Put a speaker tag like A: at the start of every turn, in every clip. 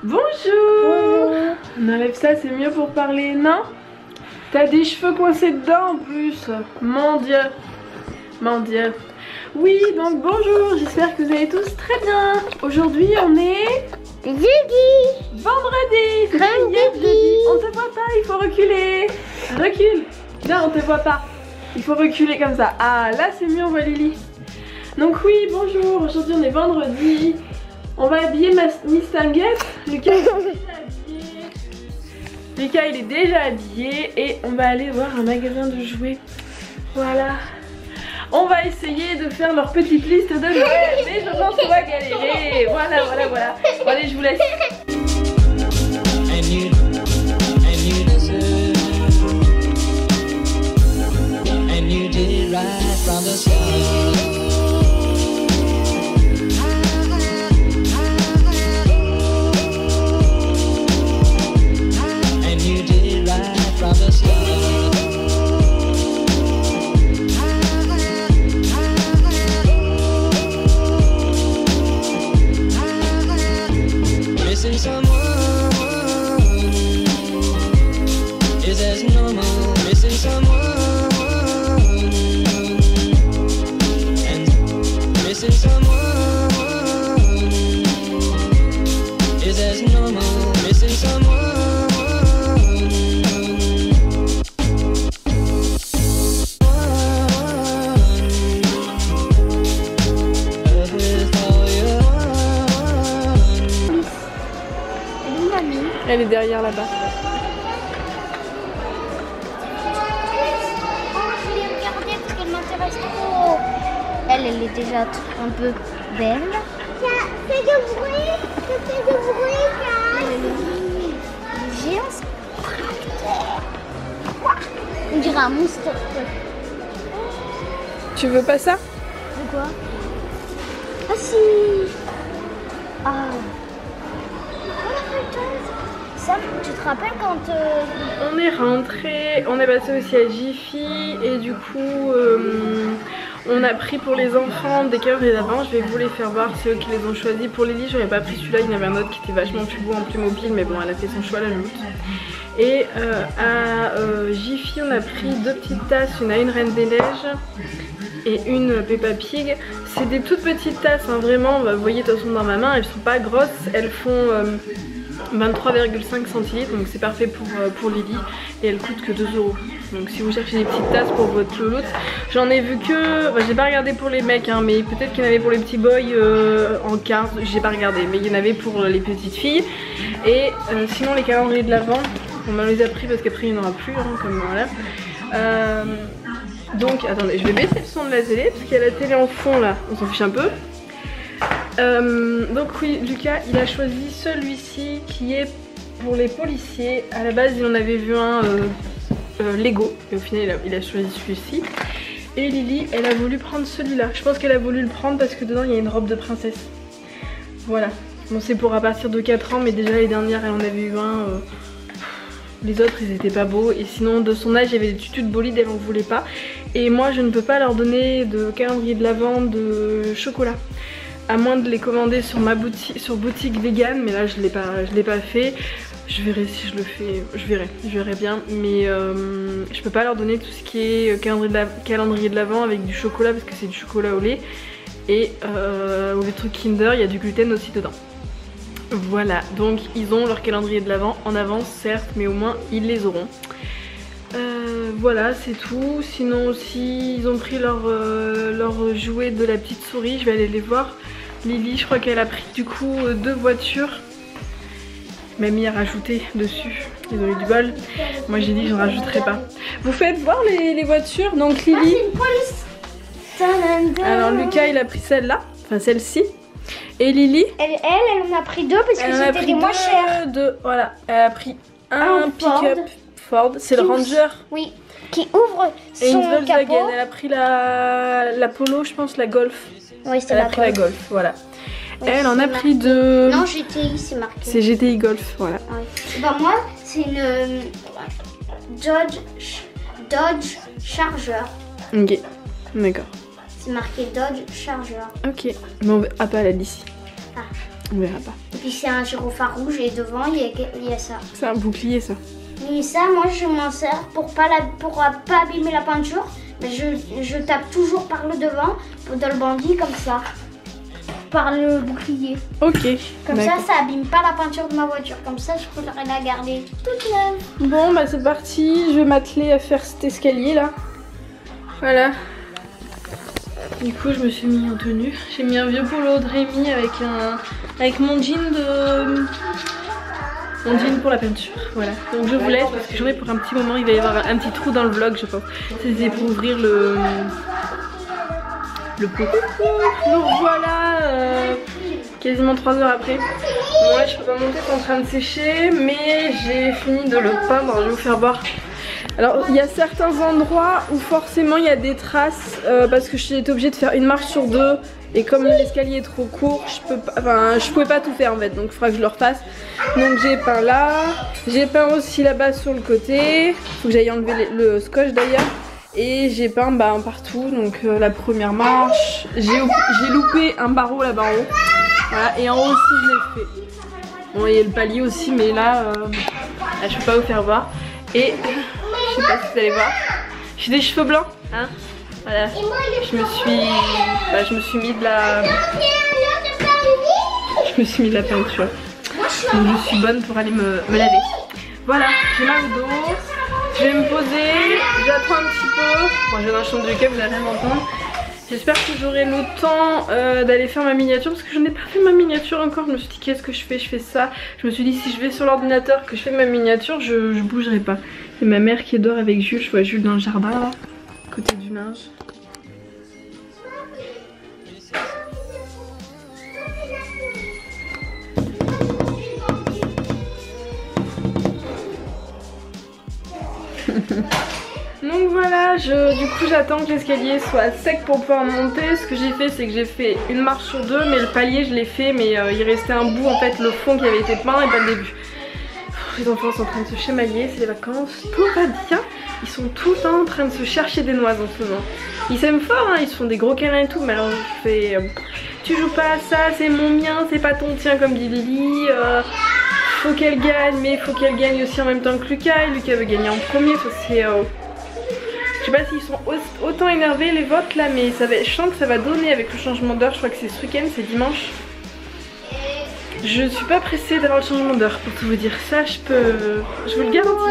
A: Bonjour. On enlève ça, c'est mieux pour parler, non? T'as des cheveux coincés dedans en plus. Mon Dieu. Mon Dieu. Oui, donc bonjour, j'espère que vous allez tous très bien. Aujourd'hui on est...
B: Jeudi.
A: Vendredi. Jeudi. On te voit pas, il faut reculer. Recule. Là on te voit pas. Il faut reculer comme ça. Ah là c'est mieux, on voit Lily. Donc oui, bonjour, aujourd'hui on est vendredi. On va habiller Miss Tanguette. Lucas il est déjà habillé et on va aller voir un magasin de jouets. Voilà. On va essayer de faire leur petite liste de Noël, mais je pense qu'on va galérer. Voilà. Bon, allez, je vous laisse. Elle est derrière là-bas.
B: Oh, je l'ai regardée parce qu'elle m'intéresse trop. Elle est déjà un peu belle. Ça fait du bruit. Ça fait du bruit, ça. Géant. On dirait un monstre.
A: Tu veux pas ça?
B: De quoi? Ah si. Ah. Ça, tu te rappelles quand
A: on est rentré, on est passé aussi à Jiffy et du coup on a pris pour les enfants des calendriers d'avant. Je vais vous les faire voir, c'est eux qui les ont choisis. Pour Lily j'aurais pas pris celui-là, il y en avait un autre qui était vachement plus beau, en plus mobile, mais bon elle a fait son choix la loupe. Et à Jiffy on a pris deux petites tasses, une à une Reine des Neiges et une Peppa Pig. C'est des toutes petites tasses hein, vraiment, vous voyez de toute façon dans ma main, elles sont pas grosses, elles font 23,5 centilitres, donc c'est parfait pour Lily et elle coûte que 2 €. Donc si vous cherchez des petites tasses pour votre louloute, j'en ai vu que, enfin, j'ai pas regardé pour les mecs hein, mais peut-être qu'il y en avait pour les petits boys en quart, j'ai pas regardé, mais il y en avait pour les petites filles. Et sinon les calendriers de l'Avent, on les a pris parce qu'après il n'y en aura plus hein, comme voilà. Donc attendez, je vais baisser le son de la télé parce qu'il y a la télé en fond là, on s'en fiche un peu. Donc oui, Lucas il a choisi celui-ci qui est pour les policiers. À la base il en avait vu un Lego et au final il a choisi celui-ci. Et Lily elle a voulu prendre celui-là. Je pense qu'elle a voulu le prendre parce que dedans il y a une robe de princesse. Voilà. Bon c'est pour à partir de 4 ans mais déjà les dernières elle en avait eu un. Les autres ils étaient pas beaux et sinon de son âge il y avait des tutus de bolide, elle en voulait pas. Et moi je ne peux pas leur donner de calendrier de l'Avent de chocolat. À moins de les commander sur ma boutique, sur boutique vegan, mais là je l'ai pas fait. Je verrai si je le fais, je verrai bien. Mais je peux pas leur donner tout ce qui est calendrier de l'Avent avec du chocolat parce que c'est du chocolat au lait. Et les trucs Kinder, il y a du gluten aussi dedans. Voilà, donc ils ont leur calendrier de l'Avent en avance certes, mais au moins ils les auront. Voilà c'est tout. Sinon aussi ils ont pris leur jouet de la petite souris, je vais aller les voir. Lily je crois qu'elle a pris du coup 2 voitures. Mamie a rajouté dessus, ils ont eu du bol. Moi j'ai dit j'en rajouterai pas. Vous faites voir les voitures. Donc Lily, alors Lucas il a pris celle-là, enfin celle-ci. Et Lily
B: elle en a pris 2 parce que c'était les moins chers.
A: Voilà, elle a pris un pick-up Ford, c'est le Ranger.
B: Oui, qui ouvre son
A: et une Volkswagen,
B: capot.
A: elle a pris la Polo, je pense, la Golf.
B: Oui, c'est
A: la Golf. La Golf, voilà.
B: Oui,
A: elle en a pris 2.
B: Non, GTI, c'est marqué.
A: C'est GTI Golf, voilà.
B: Oui. Bah moi, c'est une Dodge Charger.
A: Ok, d'accord.
B: C'est marqué Dodge Charger.
A: Ok, bon, ah pas la d'ici.
B: Ah.
A: On verra pas.
B: Et puis c'est un gyrophare rouge et devant il y a ça.
A: C'est un bouclier ça.
B: Mais ça, moi je m'en sers pour pas abîmer la peinture. Mais je tape toujours par le devant dans le bandit comme ça. Par le bouclier.
A: Ok.
B: Comme ça abîme pas la peinture de ma voiture. Comme ça, je pourrais la garder toute neuve.
A: Bon, bah c'est parti. Je vais m'atteler à faire cet escalier là. Voilà. Du coup, je me suis mis en tenue. J'ai mis un vieux polo de Rémi avec mon jean pour la peinture. Voilà. Donc je vous laisse parce que j'en ai pour un petit moment. Il va y avoir un petit trou dans le vlog, je pense. C'était pour ouvrir le pot. Donc voilà. Quasiment 3 heures après. Bon là je peux pas monter, c'est en train de sécher, mais j'ai fini de le peindre, je vais vous faire voir. Alors il y a certains endroits où forcément il y a des traces parce que j'ai été obligée de faire une marche sur 2 et comme l'escalier est trop court, je pouvais pas tout faire en fait, donc il faudra que je le refasse. Donc j'ai peint là, j'ai peint aussi là-bas sur le côté, faut que j'aille enlever le scotch d'ailleurs. Et j'ai peint partout, donc la première marche, j'ai loupé un barreau là-bas en haut. Voilà, et en haut aussi je l'ai fait. Bon, il y a le palier aussi, mais là, je peux pas vous faire voir. Et je sais pas si vous allez voir, j'ai des cheveux blancs, hein. Voilà, je me suis mis de la peinture. Donc je suis bonne pour aller me laver. Voilà, j'ai mal au dos. Je vais me poser, j'attends un petit peu. Bon, je vais dans la chambre du café, vous allez rien m'entendre. J'espère que j'aurai le temps d'aller faire ma miniature parce que je n'ai pas fait ma miniature encore. Je me suis dit qu'est-ce que je fais ça. Je me suis dit si je vais sur l'ordinateur que je fais ma miniature, je bougerai pas. C'est ma mère qui dort avec Jules, je vois Jules dans le jardin là, à côté du linge. Donc voilà, du coup j'attends que l'escalier soit sec pour pouvoir monter. Ce que j'ai fait, c'est que j'ai fait une marche sur 2, mais le palier je l'ai fait, mais il restait un bout en fait, le fond qui avait été peint et pas le début. Les enfants sont en train de se chamailler, c'est les vacances, tout va bien. Ils sont tout le temps en train de se chercher des noises en ce moment. Ils s'aiment fort, hein, ils se font des gros câlins et tout, mais alors je fais tu joues pas à ça, c'est mon mien, c'est pas ton tien comme dit Lily. Faut qu'elle gagne, mais faut qu'elle gagne aussi en même temps que Lucas, et Lucas veut gagner en premier, c'est... Je sais pas s'ils sont autant énervés les vôtres là, mais je sens que ça va donner avec le changement d'heure. Je crois que c'est ce week-end, c'est dimanche. Je suis pas pressée d'avoir le changement d'heure pour tout vous dire. Ça je vous le garantis.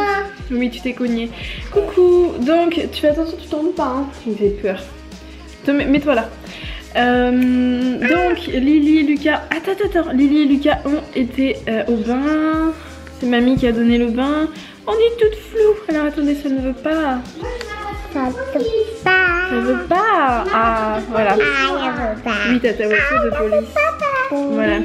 A: Oui, tu t'es cogné. Coucou. Donc tu fais attention, tu tombes pas hein. Tu me fais peur. Mets-toi là. Donc Lily et Lucas. Attends. Lily et Lucas ont été au bain. C'est mamie qui a donné le bain. On est toutes floues. Alors attendez, ça ne veut pas. Ça veut pas. Ah voilà. Oui, t'as ta voiture de police. Voilà.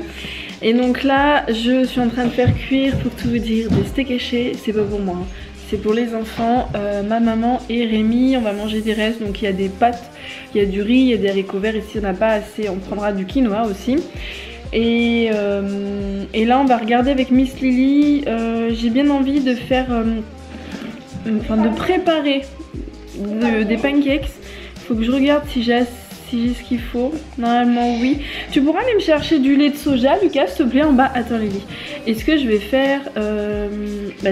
A: Et donc là, je suis en train de faire cuire, pour tout vous dire, des steaks hachés. C'est pas pour moi, hein. C'est pour les enfants, ma maman et Rémi. On va manger des restes, donc il y a des pâtes, il y a du riz, il y a des haricots verts. Et si on n'a pas assez, on prendra du quinoa aussi. Et là, on va regarder avec Miss Lily. J'ai bien envie de faire, de préparer des pancakes. Faut que je regarde si j'ai ce qu'il faut. Normalement oui. Tu pourras aller me chercher du lait de soja, Lucas, s'il te plaît, en bas. Attends Lily. Et ce que je vais faire,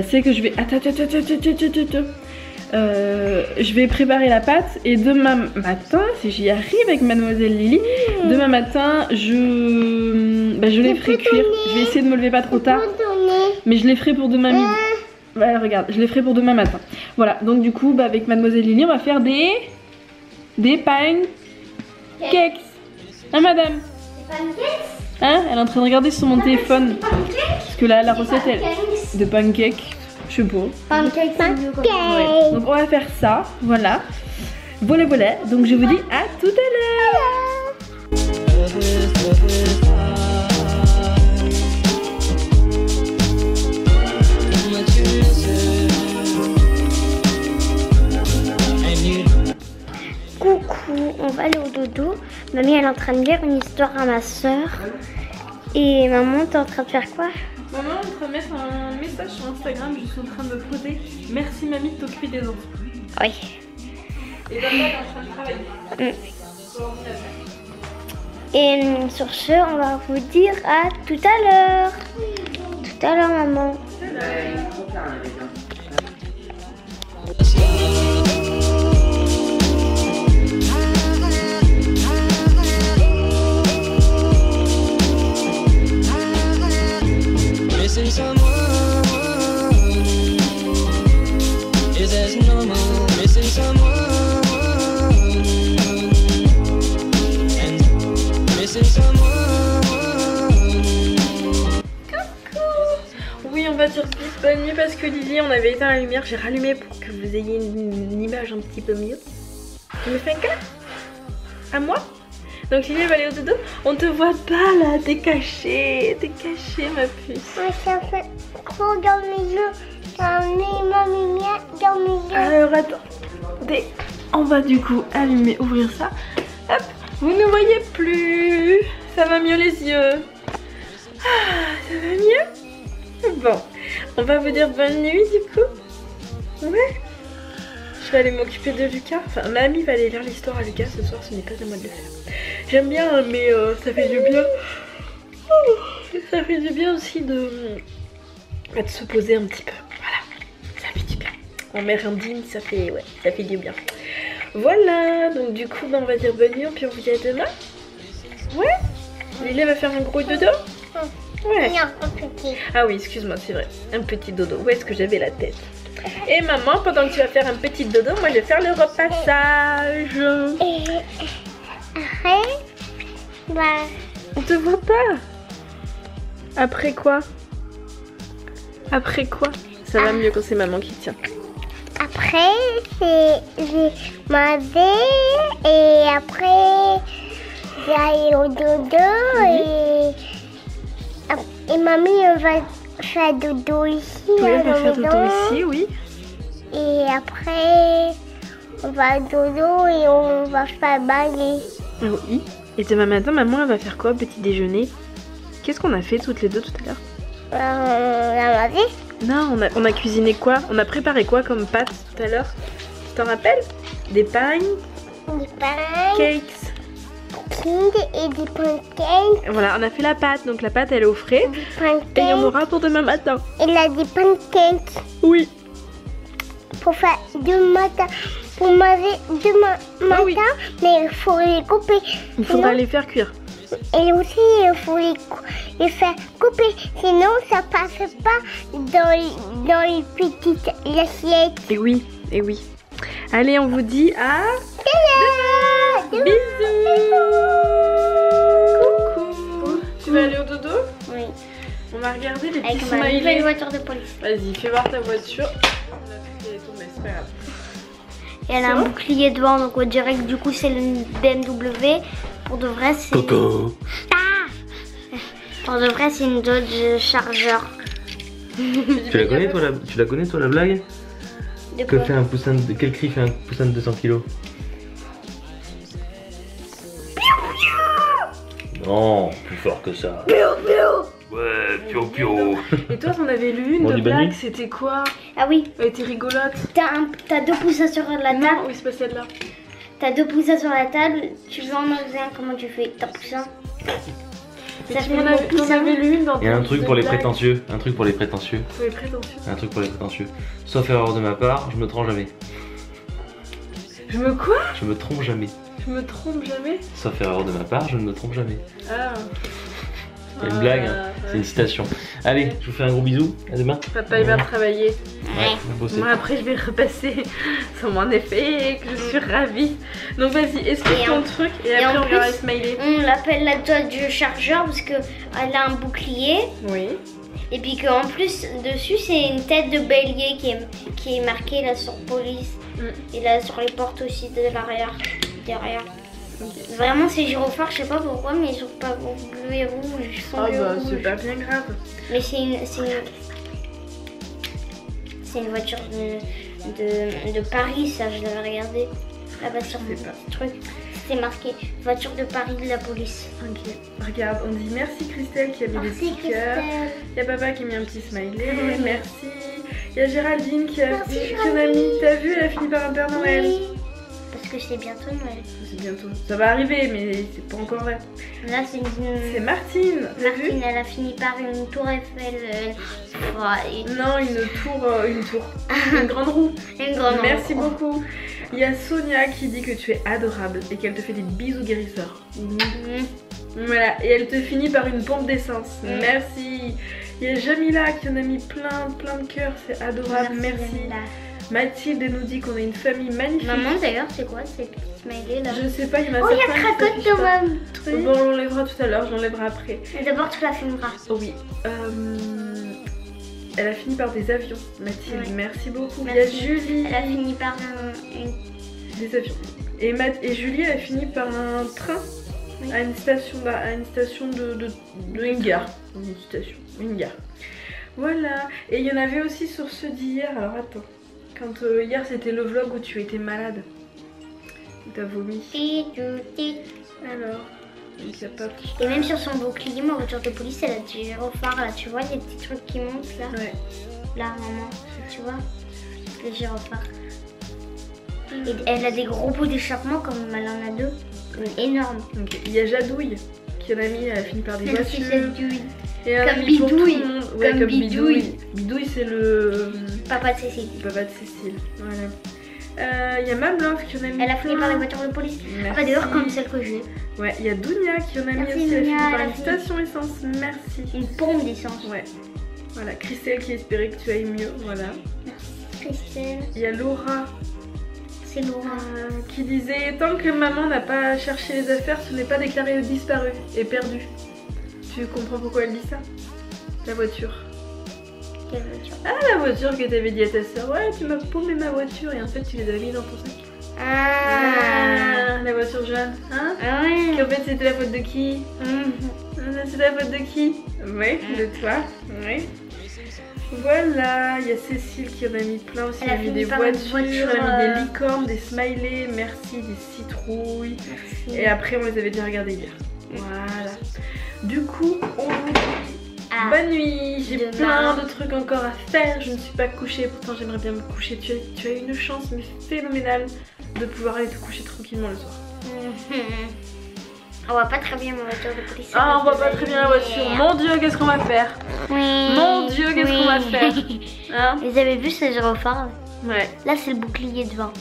A: c'est que je vais... Attends. Je vais préparer la pâte et demain matin, si j'y arrive avec mademoiselle Lily, demain matin je les ferai cuire. Je vais essayer de me lever pas trop tard, mais je les ferai pour demain midi. Voilà, regarde, je les ferai pour demain matin. Voilà, donc du coup avec mademoiselle Lily on va faire des pancakes. Hein madame? Hein? Elle est en train de regarder sur mon téléphone. Parce que là la recette elle de pancakes. Je sais pas.
B: Pancakes.
A: Ouais. Donc on va faire ça, voilà. Voilà. Donc je vous dis à tout à l'heure.
B: Coucou, on va aller au dodo. Mamie elle est en train de lire une histoire à ma soeur. Et maman t'es en train de faire quoi?
A: Maman est en train de mettre un message sur Instagram, je suis en train de poser merci mamie de t'occuper des enfants.
B: Oui.
A: Et papa est en train de travailler.
B: Et sur ce, on va vous dire à tout à l'heure. Tout à l'heure, maman.
C: Missing someone, is as normal. Missing someone, and missing someone.
A: Oui, on va dire vite bonne nuit parce que Lily, on avait éteint la lumière, j'ai rallumé pour que vous ayez une image un petit peu mieux. Tu me fais un câlin? À moi? Donc Lily va aller au dodo. On te voit pas là, t'es cachée ma puce.
B: Ça fait trop dans mes yeux. Ça met ma lumière dans mes yeux.
A: Alors attendez, on va du coup allumer, ouvrir ça. Hop, vous ne voyez plus. Ça va mieux les yeux. Ah, ça va mieux? Bon, on va vous dire bonne nuit du coup. Ouais. Je vais aller m'occuper de Lucas. Enfin, mamie va aller lire l'histoire à Lucas ce soir, ce n'est pas à moi de le faire. J'aime bien, mais ça fait du bien. Ça fait du bien aussi de se poser un petit peu. Voilà, ça fait du bien. En mère indigne, ça fait du bien. Voilà, donc du coup, on va dire bonne nuit, puis on vous dit à demain. Ouais. Lily va faire un gros dodo. Ouais.
B: Non, un petit.
A: Ah oui, excuse-moi, c'est vrai. Un petit dodo. Où est-ce que j'avais la tête? Et maman, pendant que tu vas faire un petit dodo, moi je vais faire le repassage.
B: Et après, bah,
A: On te voit pas. Après quoi? Après quoi? Ça va mieux quand c'est maman qui tient.
B: après, j'ai mangé et après, j'allais au dodo et mamie va faire dodo ici.
A: Oui,
B: à
A: on va
B: la
A: faire dodo
B: maison.
A: ici, oui.
B: Et après, on va dodo et on va faire baler.
A: Oui. Et demain matin, maman, elle va faire quoi, petit déjeuner? Qu'est-ce qu'on a fait toutes les deux tout à l'heure?
B: On a mangé.
A: Non, on a cuisiné quoi? On a préparé quoi comme pâtes tout à l'heure? Tu t'en rappelles? Des pagnes,
B: Des pancakes
A: cakes.
B: et des pancakes.
A: Voilà, on a fait la pâte, donc la pâte elle est au frais.
B: Des
A: Et il y en
B: pancakes.
A: aura pour demain matin.
B: Il a des pancakes
A: Oui.
B: pour faire demain matin. Pour manger demain matin,
A: Ah oui.
B: mais il faut les couper.
A: Il faudra
B: Sinon-
A: les faire cuire.
B: Et aussi, il faut les faire couper. Sinon, ça passe pas dans les petites assiettes.
A: Et oui, et oui. Allez, on vous dit à
B: Demain.
A: bisous. Coucou. Tu vas aller au dodo?
B: Oui,
A: On va regarder les petits
B: avec ma nouvelle
A: smileys.
B: voiture de police.
A: Vas-y, fais voir ta voiture. On a fait tout, mais c'est pas grave.
B: Et elle a un bouclier devant, donc on dirait que du coup c'est le BMW. Pour de vrai, c'est.
C: Coco.
B: Pour de vrai, c'est une Dodge Charger.
C: Tu la connais toi la blague?
B: De
C: Que
B: quoi
C: fait un poussin de... Quel cri fait un poussin de 200 kg? Non, plus fort que ça. Ouais, pio pio.
A: Et toi, t'en avais lu une
C: Bon,
A: de
C: du bonne
A: blague,
C: nuit.
A: c'était quoi?
B: Ah oui,
A: Elle était rigolote.
B: t'as deux poussins sur la table.
A: Non, oui, c'est pas celle-là.
B: T'as deux poussins sur la table. Tu veux en manger un, comment tu fais? T'as poussin.
A: Mais
B: Ça
A: tu
B: fait
A: m'en
B: le
A: avais,
B: mot
A: t'en
B: poussin.
A: avais lu une dans
C: Et un
A: ton
C: truc
A: de
C: pour les
A: blague.
C: prétentieux. Un truc pour les prétentieux.
A: Pour les prétentieux.
C: Un truc pour les prétentieux. Sauf erreur de ma part, je me trompe jamais.
A: Je me quoi?
C: Je me trompe jamais.
A: Je me trompe jamais?
C: Sauf erreur de ma part, je ne me trompe jamais.
A: Ah.
C: C'est une blague, hein. C'est une citation. Allez, je vous fais un gros bisou. À demain.
A: Papa il va travailler.
C: Ouais, on va bosser.
A: Moi après je vais repasser sur mon effet et que je suis ravie. Donc vas-y, explique
B: Et
A: ton
B: en-
A: truc et
B: et
A: après
B: en
A: on verra les
B: plus-
A: smileys.
B: On l'appelle la Dodge Charger parce qu'elle a un bouclier.
A: Oui.
B: Et puis qu'en plus, dessus, c'est une tête de bélier qui est marquée là sur police. Et là sur les portes aussi de l'arrière. Derrière. Vraiment, ces gyrophares, je sais pas pourquoi, mais ils sont pas bleu et rouge. Ils sont
A: Ah
B: bleus et
A: bah
B: rouges.
A: c'est pas bien grave.
B: Mais c'est une voiture de Paris, ça, je l'avais regardé. Là-bas sur
A: Je sais pas.
B: le truc. C'était marqué voiture de Paris de la police.
A: Ok. Regarde, on dit merci Christelle qui a mis des
B: Merci
A: petits cœurs.
B: Christelle.
A: Il y a papa qui a mis un petit smiley. Merci. Il y a Géraldine qui a
B: Merci,
A: qui en a mis. T'as vu, elle a fini par un Père Noël.
B: Oui. Parce parce que c'est bientôt Noël.
A: C'est bientôt. Ça va arriver, mais c'est pas encore vrai.
B: Là, c'est
A: C'est Martine. T'as vu?
B: Martine, elle a fini par une tour Eiffel.
A: Non, une tour. Une grande roue.
B: Une grande
A: Merci
B: roue.
A: beaucoup. Il y a Sonia qui dit que tu es adorable et qu'elle te fait des bisous guérisseurs. Voilà, et elle te finit par une pompe d'essence. Merci. Il y a Jamila qui en a mis plein de cœurs, c'est adorable, merci.
B: Jamila.
A: Mathilde elle nous dit qu'on a une famille magnifique.
B: Maman d'ailleurs, c'est quoi ces petits smileys là?
A: Je sais pas, il m'a
B: Oh, il y a Cracotte dans ma truc.
A: Bon, on l'enlèvera tout à l'heure, je l'enlèverai après.
B: Mais d'abord, tu la filmeras.
A: Oh oui. Elle a fini par des avions, Mathilde,
B: Ouais.
A: merci beaucoup.
B: Merci.
A: Il y a Julie.
B: Elle a fini par
A: Des avions. Et Julie, elle a fini par un train.
B: Oui.
A: À une station, de une gare. Une gare. Voilà. Et il y en avait aussi sur ceux d'hier. Alors attends. Quand hier c'était le vlog où tu étais malade. Où t'as vomi. Alors. Donc, y a pas...
B: Et même sur son bouclier, ma voiture de police, elle a du gyrophare là. Tu vois, les petits trucs qui montent là.
A: Ouais.
B: Là, maman. Tu vois, les gyrophares. Et elle a des gros bouts d'échappement comme elle en a deux. Énorme.
A: Ok. Il y a Jadouille qui en a mis, elle a fini par des voitures. Et elle a
B: Comme
A: mis pour tout le
B: Bidouille.
A: monde. Ouais,
B: Comme
A: comme
B: Bidouille.
A: Bidouille. Bidouille c'est le
B: Papa de Cécile.
A: papa de Cécile. Voilà. Il y a Mamlove qui en a mis.
B: Elle a fini par
A: plein.
B: les voitures de police.
A: Merci.
B: Ah, d'ailleurs, comme celle que j'ai.
A: Ouais, il y a Dounia qui en a mis
B: Merci,
A: aussi, elle a fini
B: Dounia,
A: par
B: elle a
A: une
B: fini.
A: station essence, merci.
B: Une pompe d'essence.
A: Ouais, voilà, Christelle qui espérait que tu ailles mieux, voilà.
B: Christelle.
A: Il y a Laura
B: C'est Laura.
A: qui disait, tant que maman n'a pas cherché les affaires, ce n'est pas déclaré disparu et perdu. Tu comprends pourquoi elle dit ça? La voiture.
B: Quelle voiture?
A: Ah, la voiture que t'avais dit à ta soeur, ouais, tu m'as paumé ma voiture et en fait tu les avais mis dans ton sac. Ah, la voiture jaune, hein?
B: Ah ouais.
A: En fait c'était la faute de qui? C'est la faute de qui? Oui, de toi. Oui. Voilà, il y a Cécile qui en a mis plein aussi.
B: Elle
A: Elle
B: a
A: a mis
B: fini
A: des
B: par une
A: voitures, elle a mis
B: voiture,
A: des licornes, des smileys, merci, des citrouilles.
B: Merci.
A: Et après, on les avait déjà regardés hier. Voilà. Du coup, on vous dit
B: Ah.
A: bonne nuit. J'ai
B: Demain.
A: plein de trucs encore à faire. Je ne suis pas couchée, pourtant j'aimerais bien me coucher. Tu as une chance mais phénoménale de pouvoir aller te coucher tranquillement le soir.
B: On voit pas très bien ma voiture de police.
A: Ah, on voit pas très bien la voiture. Mon Dieu, qu'est-ce qu'on va faire?
B: Oui.
A: Mon Dieu, qu'est-ce qu'on va faire? Hein?
B: Vous avez vu ce gyrophare?
A: Ouais.
B: Là, c'est le bouclier devant.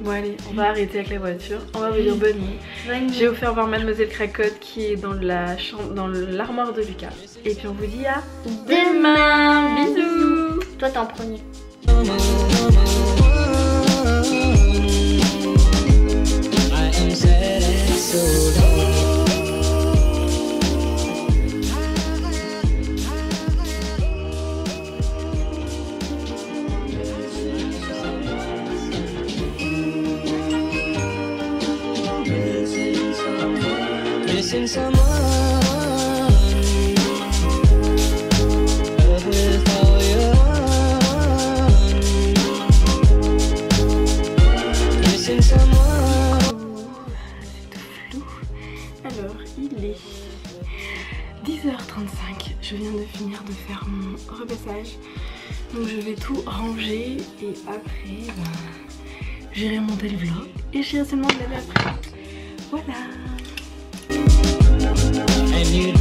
A: Bon allez, on va arrêter avec la voiture. On va vous dire bonne nuit.
B: Bonne nuit.
A: J'ai offert voir Mademoiselle Cracotte qui est dans la chambre, dans l'armoire de Lucas. Et puis on vous dit à demain. Bisous.
B: Toi, t'es en premier.
D: Missing someone, love with all your heart. Missing someone.
A: C'est tout flou. Alors, il est 10h35. Je viens de finir de faire mon repassage. Donc je vais tout ranger et après, j'irai monter le vlog et j'irai seulement le laver après. Voilà.
D: And you